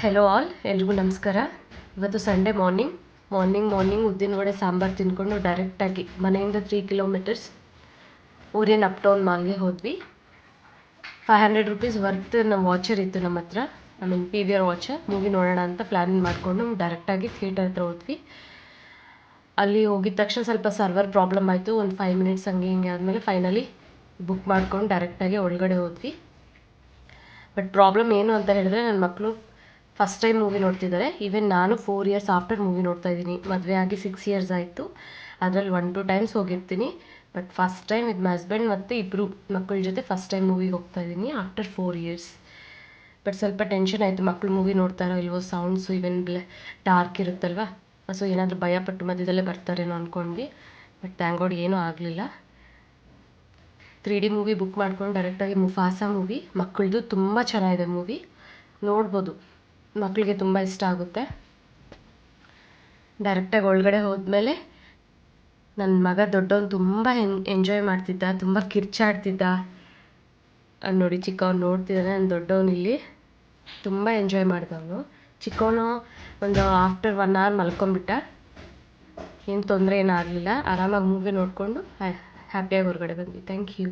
Hello all, ಎಲ್ರಿಗೂ ನಮಸ್ಕಾರ. ಇವತ್ತು ಸಂಡೇ ಮಾರ್ನಿಂಗ್ ಉದ್ದಿನ ವಡೆ ಸಾಂಬಾರು ತಿಂದ್ಕೊಂಡು ಡೈರೆಕ್ಟಾಗಿ ಮನೆಯಿಂದ 3 ಕಿಲೋಮೀಟರ್ಸ್ ಊರಿನ ಅಪ್ ಟೌನ್ ಮಾಲ್ಗೆ ಹೋದ್ವಿ. 500 ರುಪೀಸ್ ವರ್ತ್ ನಮ್ಮ ವಾಚರ್ ಇತ್ತು ನಮ್ಮ ಹತ್ರ, P V R voucher. Movie ನೋಡೋಣ ಅಂತ ಪ್ಲ್ಯಾನ್ ಮಾಡಿಕೊಂಡು ಡೈರೆಕ್ಟಾಗಿ ಥಿಯೇಟರ್ ಹತ್ರ ಹೋದ್ವಿ. ಅಲ್ಲಿ ಹೋಗಿದ ತಕ್ಷಣ ಸ್ವಲ್ಪ ಸರ್ವರ್ ಪ್ರಾಬ್ಲಮ್ ಆಯಿತು. ಒಂದು 5 ಮಿನಿಟ್ಸ್ ಹಂಗೆ ಹಿಂಗೆ ಆದಮೇಲೆ ಫೈನಲಿ ಬುಕ್ ಮಾಡ್ಕೊಂಡು ಡೈರೆಕ್ಟಾಗಿ ಒಳಗಡೆ ಹೋದ್ವಿ. ಬಟ್ ಪ್ರಾಬ್ಲಮ್ ಏನು ಅಂತ ಹೇಳಿದ್ರೆ, ನನ್ನ ಮಕ್ಕಳು ಫಸ್ಟ್ ಟೈಮ್ ಮೂವಿ ನೋಡ್ತಿದ್ದಾರೆ. ಈವನ್ ನಾನು 4 ಇಯರ್ಸ್ ಆಫ್ಟರ್ ಮೂವಿ ನೋಡ್ತಾ ಇದ್ದೀನಿ. ಮದುವೆ ಆಗಿ 6 ಇಯರ್ಸ್ ಆಯಿತು. ಅದರಲ್ಲಿ 1-2 ಟೈಮ್ಸ್ ಹೋಗಿರ್ತೀನಿ. But first time with my husband ಮತ್ತು ಇಬ್ಬರು ಮಕ್ಕಳ ಜೊತೆ ಫಸ್ಟ್ ಟೈಮ್ ಮೂವಿಗೆ ಹೋಗ್ತಾ ಇದ್ದೀನಿ ಆಫ್ಟರ್ 4 ಇಯರ್ಸ್. ಬಟ್ ಸ್ವಲ್ಪ ಟೆನ್ಷನ್ ಆಯಿತು, ಮಕ್ಕಳು ಮೂವಿ ನೋಡ್ತಾರೋ ಇಲ್ವೋ, ಸೌಂಡ್ಸು ಈವನ್ ಡಾರ್ಕ್ ಇರುತ್ತಲ್ವ, ಸೊ ಏನಾದರೂ ಭಯಪಟ್ಟು ಮಧ್ಯದಲ್ಲೇ ಬರ್ತಾರೇನೋ ಅಂದ್ಕೊಂಡ್ವಿ. ಬಟ್ ಥ್ಯಾಂಕ್ ಗಾಡ್ ಏನೂ ಆಗಲಿಲ್ಲ. 3D ಮೂವಿ ಬುಕ್ ಮಾಡ್ಕೊಂಡು ಡೈರೆಕ್ಟಾಗಿ ಮುಫಾಸಾ ಮೂವಿ, ಮಕ್ಕಳದು ತುಂಬ ಚೆನ್ನಾಗಿದೆ ಮೂವಿ, ನೋಡ್ಬೋದು, ಮಕ್ಕಳಿಗೆ ತುಂಬ ಇಷ್ಟ ಆಗುತ್ತೆ. ಡೈರೆಕ್ಟಾಗಿ ಒಳಗಡೆ ಹೋದ್ಮೇಲೆ ನನ್ನ ಮಗ ದೊಡ್ಡವನು ತುಂಬ ಎಂಜಾಯ್ ಮಾಡ್ತಿದ್ದ, ತುಂಬ ಕಿರ್ಚಾಡ್ತಿದ್ದ. ನೋಡಿ ಚಿಕ್ಕವನು ನೋಡ್ತಿದ್ದಾನೆ, ನನ್ನ ದೊಡ್ಡವನು ಇಲ್ಲಿ ತುಂಬ ಎಂಜಾಯ್ ಮಾಡಿದವನು. ಚಿಕ್ಕವನು ಒಂದು ಆಫ್ಟರ್ 1 hour ಮಲ್ಕೊಂಬಿಟ್ಟ. ಏನು ತೊಂದರೆ ಏನೂ ಆಗಲಿಲ್ಲ, ಆರಾಮಾಗಿ ಮೂವಿ ನೋಡಿಕೊಂಡು ಹ್ಯಾಪಿಯಾಗಿ ಹೊರಗಡೆ ಬಂದ್ವಿ. Thank you.